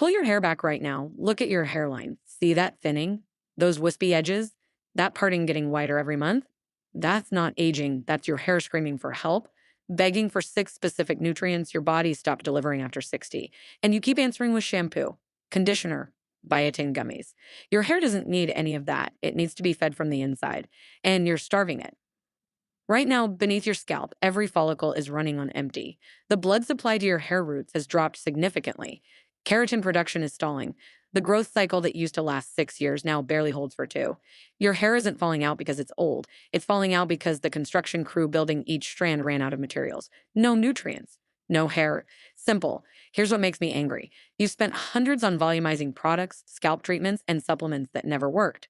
Pull your hair back right now. Look at your hairline. See that thinning? Those wispy edges? That parting getting whiter every month? That's not aging. That's your hair screaming for help, begging for 6 specific nutrients your body stopped delivering after 60. And you keep answering with shampoo, conditioner, biotin gummies. Your hair doesn't need any of that. It needs to be fed from the inside, and you're starving it. Right now, beneath your scalp, every follicle is running on empty. The blood supply to your hair roots has dropped significantly. Keratin production is stalling. The growth cycle that used to last 6 years now barely holds for 2. Your hair isn't falling out because it's old. It's falling out because the construction crew building each strand ran out of materials. No nutrients. No hair. Simple. Here's what makes me angry. You've spent hundreds on volumizing products, scalp treatments, and supplements that never worked.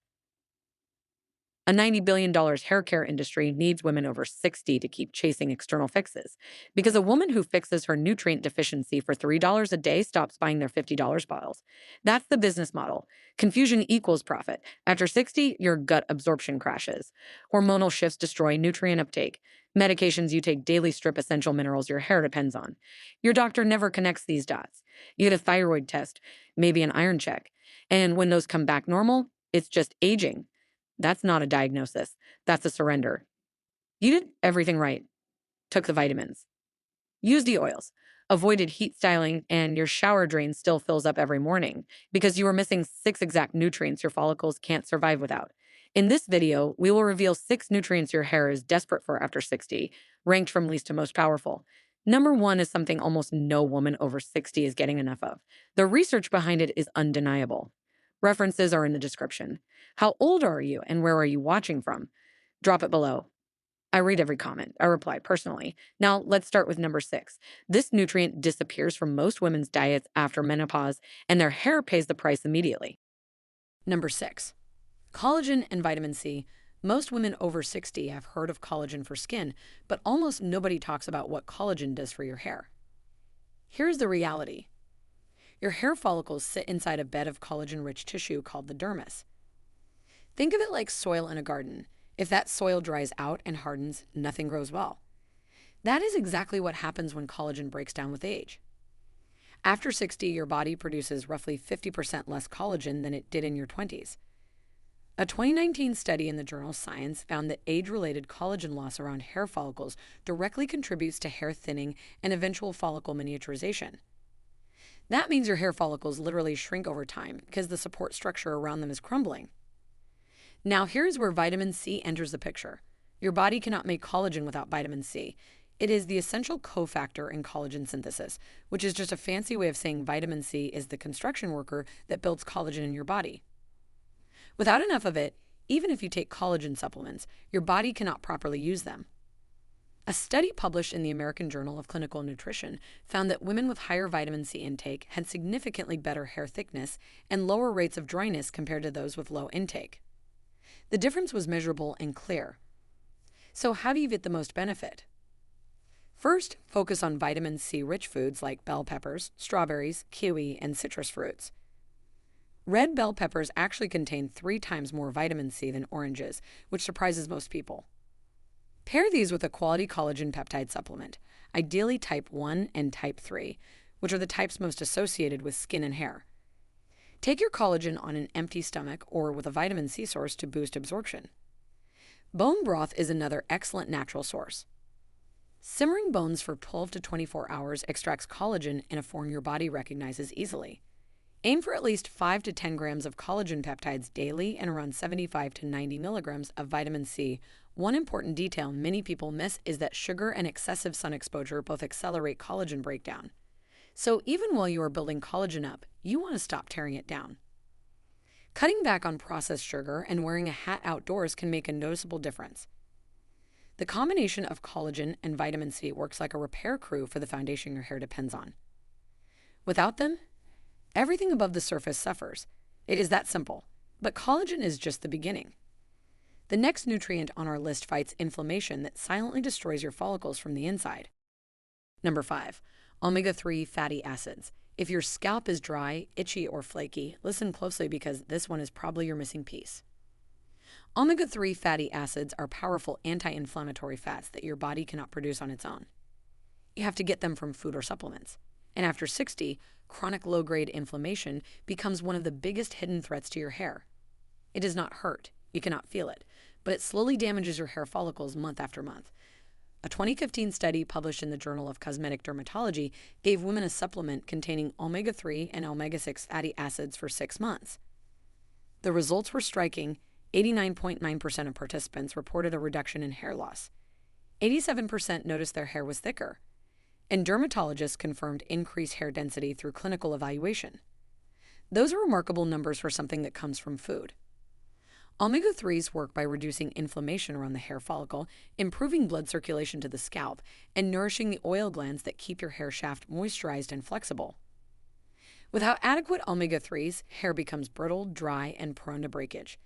A $90 billion hair care industry needs women over 60 to keep chasing external fixes. Because a woman who fixes her nutrient deficiency for $3 a day stops buying their $50 bottles. That's the business model. Confusion equals profit. After 60, your gut absorption crashes. Hormonal shifts destroy nutrient uptake. Medications you take daily strip essential minerals your hair depends on. Your doctor never connects these dots. You get a thyroid test, maybe an iron check. And when those come back normal, it's just aging. That's not a diagnosis. That's a surrender. You did everything right. Took the vitamins. Used the oils. Avoided heat styling, and your shower drain still fills up every morning because you were missing 6 exact nutrients your follicles can't survive without. In this video, we will reveal 6 nutrients your hair is desperate for after 60, ranked from least to most powerful. Number 1 is something almost no woman over 60 is getting enough of. The research behind it is undeniable. References are in the description. How old are you and where are you watching from? Drop it below. I read every comment. I reply personally. Now, let's start with number 6. This nutrient disappears from most women's diets after menopause, and their hair pays the price immediately. Number 6. Collagen and vitamin C. Most women over 60 have heard of collagen for skin, but almost nobody talks about what collagen does for your hair. Here's the reality. Your hair follicles sit inside a bed of collagen-rich tissue called the dermis. Think of it like soil in a garden. If that soil dries out and hardens, nothing grows well. That is exactly what happens when collagen breaks down with age. After 60, your body produces roughly 50% less collagen than it did in your 20s. A 2019 study in the journal Science found that age-related collagen loss around hair follicles directly contributes to hair thinning and eventual follicle miniaturization. That means your hair follicles literally shrink over time because the support structure around them is crumbling. Now here's where vitamin C enters the picture. Your body cannot make collagen without vitamin C. It is the essential cofactor in collagen synthesis, which is just a fancy way of saying vitamin C is the construction worker that builds collagen in your body. Without enough of it, even if you take collagen supplements, your body cannot properly use them. A study published in the American Journal of Clinical Nutrition found that women with higher vitamin C intake had significantly better hair thickness and lower rates of dryness compared to those with low intake. The difference was measurable and clear. So how do you get the most benefit? First, focus on vitamin C-rich foods like bell peppers, strawberries, kiwi, and citrus fruits. Red bell peppers actually contain 3 times more vitamin C than oranges, which surprises most people. Pair these with a quality collagen peptide supplement, ideally type 1 and type 3, which are the types most associated with skin and hair. Take your collagen on an empty stomach or with a vitamin C source to boost absorption. Bone broth is another excellent natural source. Simmering bones for 12 to 24 hours extracts collagen in a form your body recognizes easily. Aim for at least 5 to 10 grams of collagen peptides daily and around 75 to 90 milligrams of vitamin C. One important detail many people miss is that sugar and excessive sun exposure both accelerate collagen breakdown. So even while you are building collagen up, you want to stop tearing it down. Cutting back on processed sugar and wearing a hat outdoors can make a noticeable difference. The combination of collagen and vitamin C works like a repair crew for the foundation your hair depends on. Without them, everything above the surface suffers. It is that simple. But collagen is just the beginning. The next nutrient on our list fights inflammation that silently destroys your follicles from the inside. Number 5, omega-3 fatty acids. If your scalp is dry, itchy, or flaky, listen closely because this one is probably your missing piece. Omega-3 fatty acids are powerful anti-inflammatory fats that your body cannot produce on its own. You have to get them from food or supplements. And after 60, chronic low-grade inflammation becomes one of the biggest hidden threats to your hair. It does not hurt, you cannot feel it, but it slowly damages your hair follicles month after month. A 2015 study published in the Journal of Cosmetic Dermatology gave women a supplement containing omega-3 and omega-6 fatty acids for 6 months. The results were striking. 89.9% of participants reported a reduction in hair loss. 87% noticed their hair was thicker. And dermatologists confirmed increased hair density through clinical evaluation. Those are remarkable numbers for something that comes from food. Omega-3s work by reducing inflammation around the hair follicle, improving blood circulation to the scalp, and nourishing the oil glands that keep your hair shaft moisturized and flexible. Without adequate omega-3s, hair becomes brittle, dry, and prone to breakage.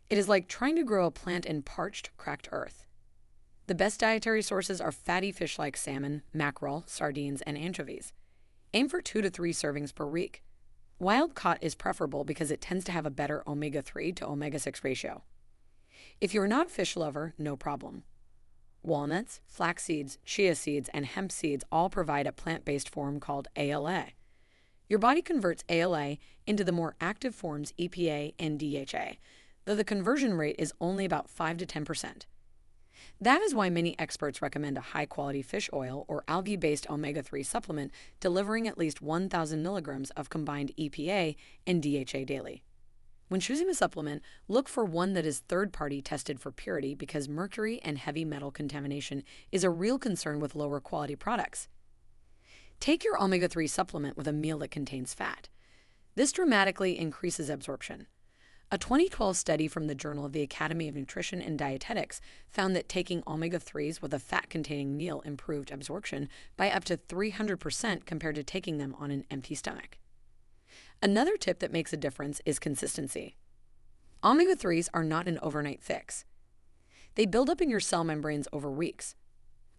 It is like trying to grow a plant in parched, cracked earth. The best dietary sources are fatty fish like salmon, mackerel, sardines, and anchovies. Aim for 2 to 3 servings per week. Wild-caught is preferable because it tends to have a better omega-3 to omega-6 ratio. If you're not a fish lover, no problem. Walnuts, flax seeds, chia seeds, and hemp seeds all provide a plant-based form called ALA. Your body converts ALA into the more active forms EPA and DHA, though the conversion rate is only about 5 to 10%. That is why many experts recommend a high-quality fish oil or algae-based omega-3 supplement delivering at least 1,000 milligrams of combined EPA and DHA daily. When choosing a supplement, look for one that is third-party tested for purity because mercury and heavy metal contamination is a real concern with lower-quality products. Take your omega-3 supplement with a meal that contains fat. This dramatically increases absorption. A 2012 study from the Journal of the Academy of Nutrition and Dietetics found that taking omega-3s with a fat-containing meal improved absorption by up to 300% compared to taking them on an empty stomach. Another tip that makes a difference is consistency. Omega-3s are not an overnight fix. They build up in your cell membranes over weeks.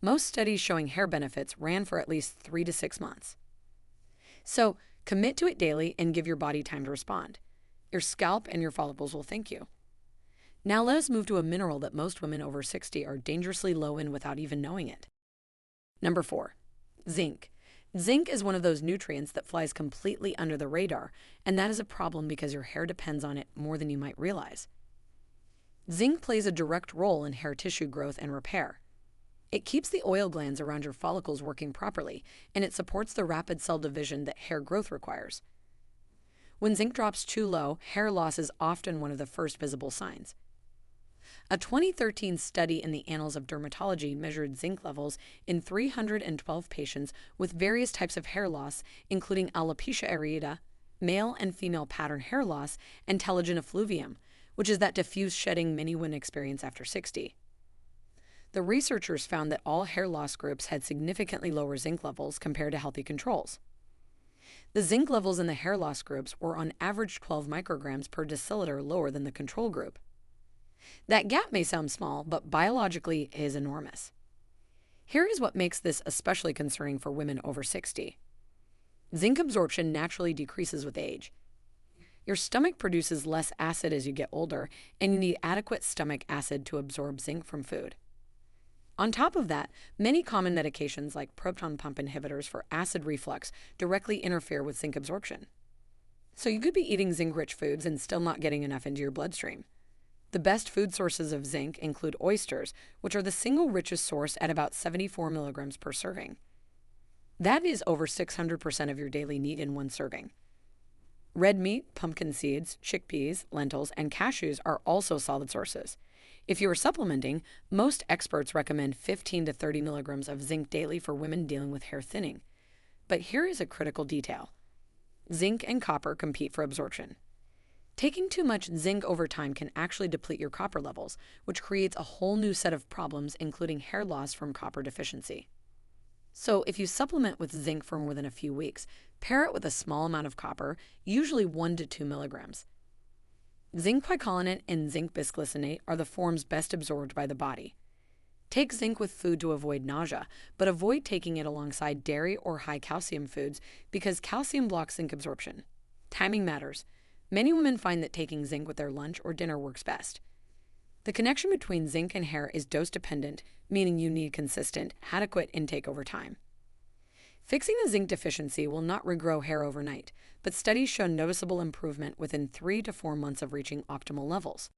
Most studies showing hair benefits ran for at least 3 to 6 months. So, commit to it daily and give your body time to respond. Your scalp and your follicles will thank you. Now let us move to a mineral that most women over 60 are dangerously low in without even knowing it. Number 4, zinc. Zinc is one of those nutrients that flies completely under the radar, and that is a problem because your hair depends on it more than you might realize. Zinc plays a direct role in hair tissue growth and repair. It keeps the oil glands around your follicles working properly, and it supports the rapid cell division that hair growth requires. When zinc drops too low, hair loss is often one of the first visible signs. A 2013 study in the Annals of Dermatology measured zinc levels in 312 patients with various types of hair loss, including alopecia areata, male and female pattern hair loss, and telogen effluvium, which is that diffuse shedding many women experience after 60. The researchers found that all hair loss groups had significantly lower zinc levels compared to healthy controls. The zinc levels in the hair loss groups were on average 12 micrograms per deciliter lower than the control group. That gap may sound small, but biologically it is enormous. Here is what makes this especially concerning for women over 60. Zinc absorption naturally decreases with age. Your stomach produces less acid as you get older, and you need adequate stomach acid to absorb zinc from food. On top of that, many common medications like proton pump inhibitors for acid reflux directly interfere with zinc absorption. So you could be eating zinc-rich foods and still not getting enough into your bloodstream. The best food sources of zinc include oysters, which are the single richest source at about 74 milligrams per serving. That is over 600% of your daily need in one serving. Red meat, pumpkin seeds, chickpeas, lentils, and cashews are also solid sources. If you are supplementing, most experts recommend 15 to 30 milligrams of zinc daily for women dealing with hair thinning. But here is a critical detail. Zinc and copper compete for absorption. Taking too much zinc over time can actually deplete your copper levels, which creates a whole new set of problems, including hair loss from copper deficiency. So if you supplement with zinc for more than a few weeks, pair it with a small amount of copper, usually 1 to 2 milligrams. Zinc picolinate and zinc bisglycinate are the forms best absorbed by the body. Take zinc with food to avoid nausea, but avoid taking it alongside dairy or high calcium foods because calcium blocks zinc absorption. Timing matters. Many women find that taking zinc with their lunch or dinner works best. The connection between zinc and hair is dose dependent, meaning you need consistent, adequate intake over time. Fixing a zinc deficiency will not regrow hair overnight, but studies show noticeable improvement within 3 to 4 months of reaching optimal levels.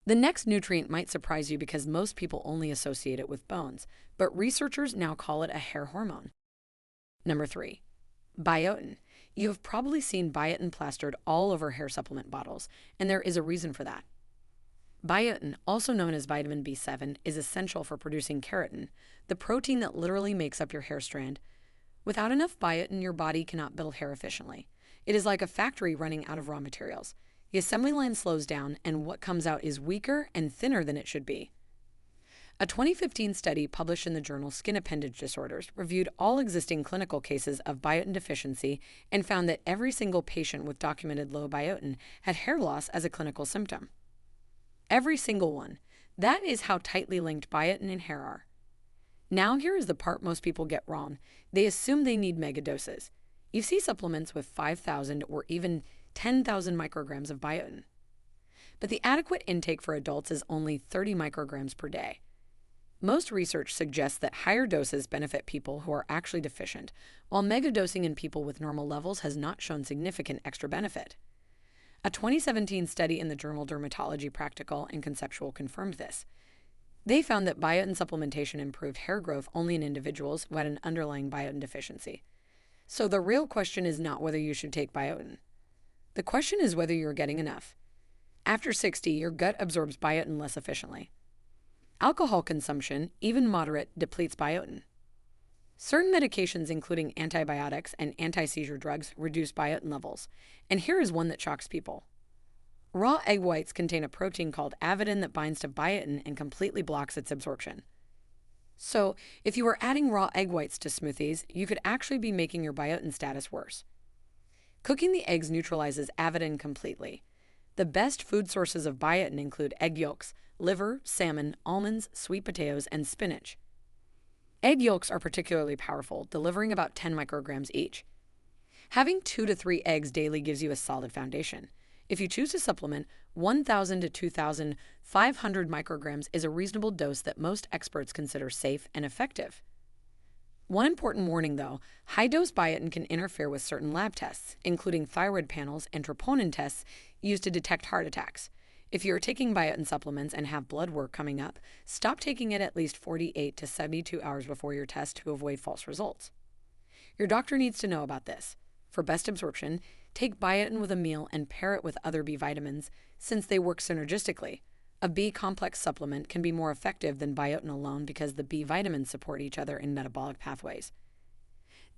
The next nutrient might surprise you because most people only associate it with bones, but researchers now call it a hair hormone. Number 3, biotin. You have probably seen biotin plastered all over hair supplement bottles, and there is a reason for that. Biotin, also known as vitamin B7, is essential for producing keratin, the protein that literally makes up your hair strand. Without enough biotin, your body cannot build hair efficiently. It is like a factory running out of raw materials. The assembly line slows down, and what comes out is weaker and thinner than it should be. A 2015 study published in the journal Skin Appendage Disorders reviewed all existing clinical cases of biotin deficiency and found that every single patient with documented low biotin had hair loss as a clinical symptom. Every single one. That is how tightly linked biotin and hair are. Now here is the part most people get wrong. They assume they need mega doses. You see supplements with 5,000 or even 10,000 micrograms of biotin. But the adequate intake for adults is only 30 micrograms per day. Most research suggests that higher doses benefit people who are actually deficient, while megadosing in people with normal levels has not shown significant extra benefit. A 2017 study in the journal Dermatology Practical and Conceptual confirmed this. They found that biotin supplementation improved hair growth only in individuals who had an underlying biotin deficiency. So the real question is not whether you should take biotin. The question is whether you're getting enough. After 60, your gut absorbs biotin less efficiently. Alcohol consumption, even moderate, depletes biotin. Certain medications, including antibiotics and anti-seizure drugs, reduce biotin levels. And here is one that shocks people. Raw egg whites contain a protein called avidin that binds to biotin and completely blocks its absorption. So, if you were adding raw egg whites to smoothies, you could actually be making your biotin status worse. Cooking the eggs neutralizes avidin completely. The best food sources of biotin include egg yolks, liver, salmon, almonds, sweet potatoes, and spinach. Egg yolks are particularly powerful, delivering about 10 micrograms each. Having 2 to 3 eggs daily gives you a solid foundation. If you choose to supplement, 1,000 to 2,500 micrograms is a reasonable dose that most experts consider safe and effective. One important warning though, high-dose biotin can interfere with certain lab tests, including thyroid panels and troponin tests used to detect heart attacks. If you're taking biotin supplements and have blood work coming up, stop taking it at least 48 to 72 hours before your test to avoid false results. Your doctor needs to know about this. For best absorption, take biotin with a meal and pair it with other B vitamins, since they work synergistically. A B complex supplement can be more effective than biotin alone because the B vitamins support each other in metabolic pathways.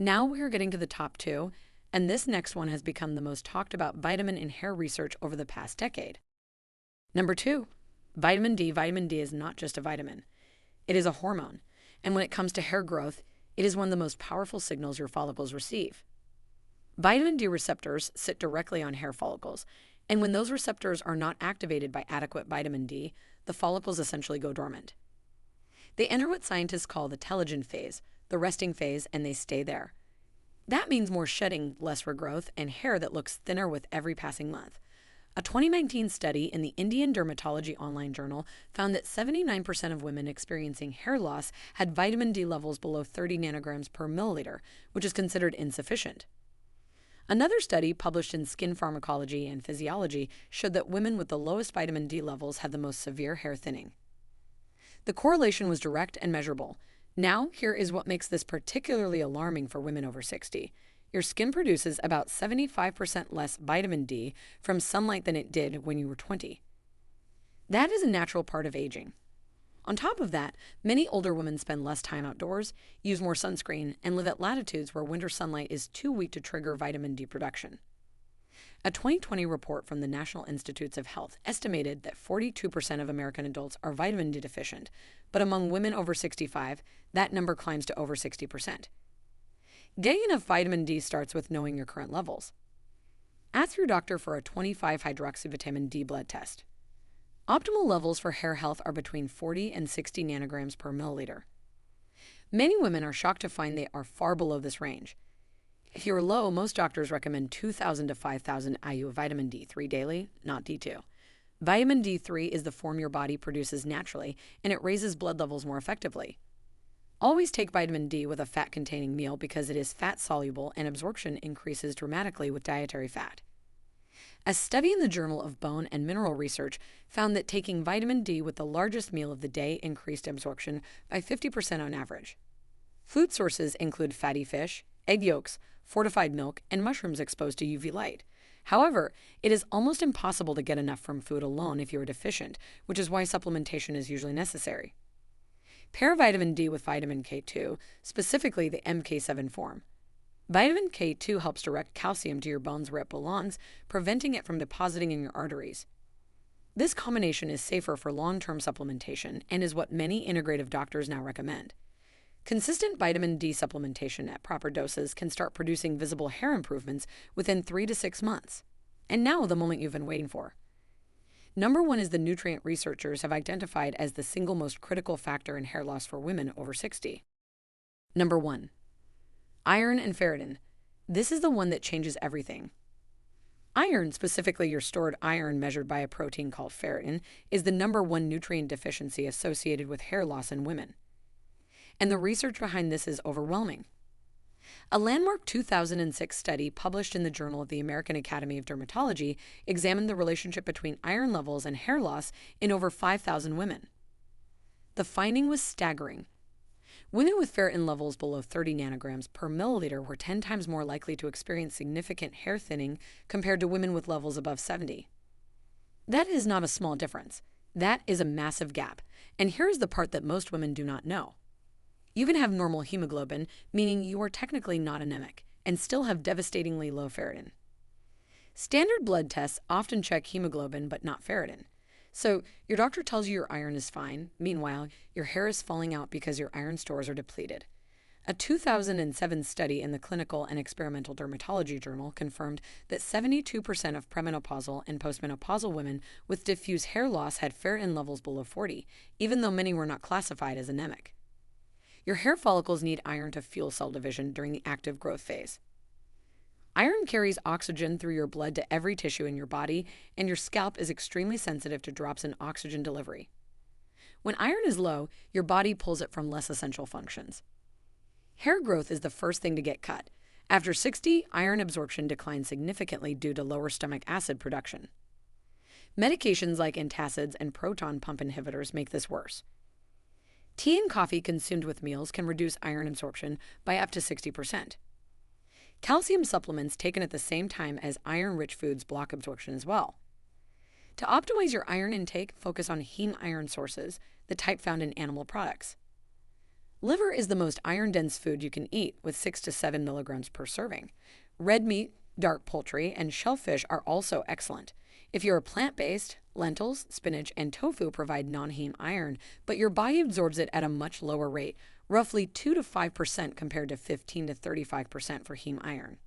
Now we're getting to the top 2, and this next one has become the most talked about vitamin in hair research over the past decade. Number 2, vitamin D. Vitamin D is not just a vitamin. It is a hormone, and when it comes to hair growth, it is one of the most powerful signals your follicles receive. Vitamin D receptors sit directly on hair follicles, and when those receptors are not activated by adequate vitamin D, the follicles essentially go dormant. They enter what scientists call the telogen phase, the resting phase, and they stay there. That means more shedding, less regrowth, and hair that looks thinner with every passing month. A 2019 study in the Indian Dermatology Online Journal found that 79% of women experiencing hair loss had vitamin D levels below 30 nanograms per milliliter, which is considered insufficient. Another study published in Skin Pharmacology and Physiology showed that women with the lowest vitamin D levels had the most severe hair thinning. The correlation was direct and measurable. Now, here is what makes this particularly alarming for women over 60. Your skin produces about 75% less vitamin D from sunlight than it did when you were 20. That is a natural part of aging. On top of that, many older women spend less time outdoors, use more sunscreen, and live at latitudes where winter sunlight is too weak to trigger vitamin D production. A 2020 report from the National Institutes of Health estimated that 42% of American adults are vitamin D deficient, but among women over 65, that number climbs to over 60%. Getting enough vitamin D starts with knowing your current levels. Ask your doctor for a 25-hydroxyvitamin D blood test. Optimal levels for hair health are between 40 and 60 nanograms per milliliter. Many women are shocked to find they are far below this range. If you're low, most doctors recommend 2,000 to 5,000 IU of vitamin D3 daily, not D2. Vitamin D3 is the form your body produces naturally, and it raises blood levels more effectively. Always take vitamin D with a fat-containing meal because it is fat-soluble and absorption increases dramatically with dietary fat. A study in the Journal of Bone and Mineral Research found that taking vitamin D with the largest meal of the day increased absorption by 50% on average. Food sources include fatty fish, egg yolks, fortified milk, and mushrooms exposed to UV light. However, it is almost impossible to get enough from food alone if you are deficient, which is why supplementation is usually necessary. Pair vitamin D with vitamin K2, specifically the MK7 form. Vitamin K2 helps direct calcium to your bones where it belongs, preventing it from depositing in your arteries. This combination is safer for long-term supplementation and is what many integrative doctors now recommend. Consistent vitamin D supplementation at proper doses can start producing visible hair improvements within 3 to 6 months. And now the moment you've been waiting for. Number 1 is the nutrient researchers have identified as the single most critical factor in hair loss for women over 60. Number 1. Iron and ferritin. This is the one that changes everything. Iron, specifically your stored iron measured by a protein called ferritin, is the number 1 nutrient deficiency associated with hair loss in women. And the research behind this is overwhelming. A landmark 2006 study published in the Journal of the American Academy of Dermatology examined the relationship between iron levels and hair loss in over 5,000 women. The finding was staggering. Women with ferritin levels below 30 nanograms per milliliter were 10 times more likely to experience significant hair thinning compared to women with levels above 70. That is not a small difference. That is a massive gap. And here's the part that most women do not know. You can have normal hemoglobin, meaning you are technically not anemic, and still have devastatingly low ferritin. Standard blood tests often check hemoglobin but not ferritin. So your doctor tells you your iron is fine. Meanwhile, your hair is falling out because your iron stores are depleted. A 2007 study in the Clinical and Experimental Dermatology Journal confirmed that 72% of premenopausal and postmenopausal women with diffuse hair loss had ferritin levels below 40, even though many were not classified as anemic. Your hair follicles need iron to fuel cell division during the active growth phase. Iron carries oxygen through your blood to every tissue in your body, and your scalp is extremely sensitive to drops in oxygen delivery. When iron is low, your body pulls it from less essential functions. Hair growth is the first thing to get cut. After 60, iron absorption declines significantly due to lower stomach acid production. Medications like antacids and proton pump inhibitors make this worse. Tea and coffee consumed with meals can reduce iron absorption by up to 60%. Calcium supplements taken at the same time as iron-rich foods block absorption as well. To optimize your iron intake, focus on heme iron sources, the type found in animal products. Liver is the most iron-dense food you can eat, with 6 to 7 milligrams per serving. Red meat, dark poultry, and shellfish are also excellent. If you are plant-based, lentils, spinach, and tofu provide non-heme iron, but your body absorbs it at a much lower rate, roughly 2 to 5% compared to 15 to 35% for heme iron.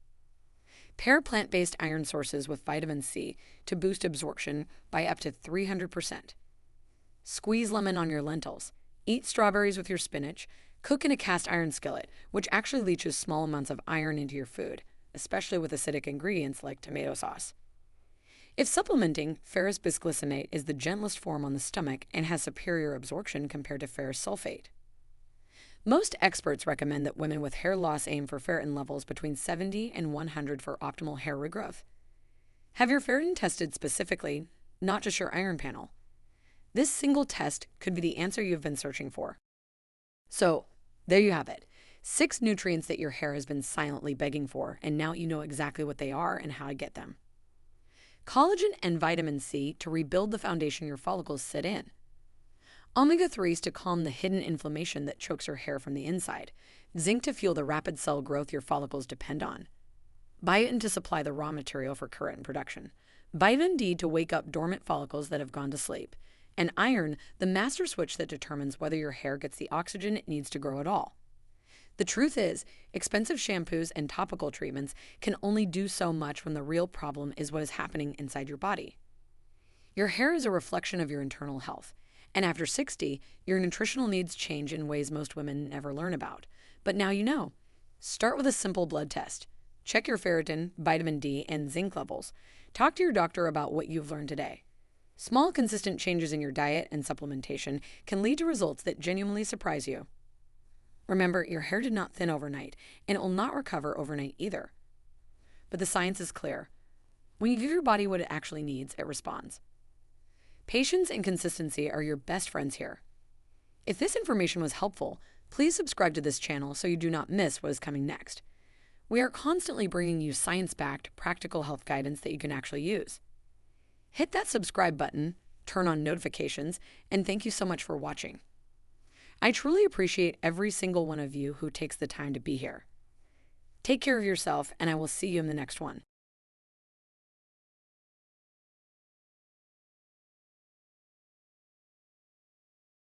Pair plant-based iron sources with vitamin C to boost absorption by up to 300%. Squeeze lemon on your lentils. Eat strawberries with your spinach. Cook in a cast iron skillet, which actually leaches small amounts of iron into your food, especially with acidic ingredients like tomato sauce. If supplementing, ferrous bisglycinate is the gentlest form on the stomach and has superior absorption compared to ferrous sulfate. Most experts recommend that women with hair loss aim for ferritin levels between 70 and 100 for optimal hair regrowth. Have your ferritin tested specifically, not just your iron panel. This single test could be the answer you've been searching for. So, there you have it. 6 nutrients that your hair has been silently begging for, and now you know exactly what they are and how to get them. Collagen and vitamin C to rebuild the foundation your follicles sit in. Omega-3s to calm the hidden inflammation that chokes your hair from the inside. Zinc to fuel the rapid cell growth your follicles depend on. Biotin to supply the raw material for keratin production. Vitamin D to wake up dormant follicles that have gone to sleep. And iron, the master switch that determines whether your hair gets the oxygen it needs to grow at all. The truth is, expensive shampoos and topical treatments can only do so much when the real problem is what is happening inside your body. Your hair is a reflection of your internal health, and after 60, your nutritional needs change in ways most women never learn about. But now you know. Start with a simple blood test. Check your ferritin, vitamin D, and zinc levels. Talk to your doctor about what you've learned today. Small, consistent changes in your diet and supplementation can lead to results that genuinely surprise you. Remember, your hair did not thin overnight, and it will not recover overnight either. But the science is clear. When you give your body what it actually needs, it responds. Patience and consistency are your best friends here. If this information was helpful, please subscribe to this channel so you do not miss what is coming next. We are constantly bringing you science-backed, practical health guidance that you can actually use. Hit that subscribe button, turn on notifications, and thank you so much for watching. I truly appreciate every single one of you who takes the time to be here. Take care of yourself, and I will see you in the next one.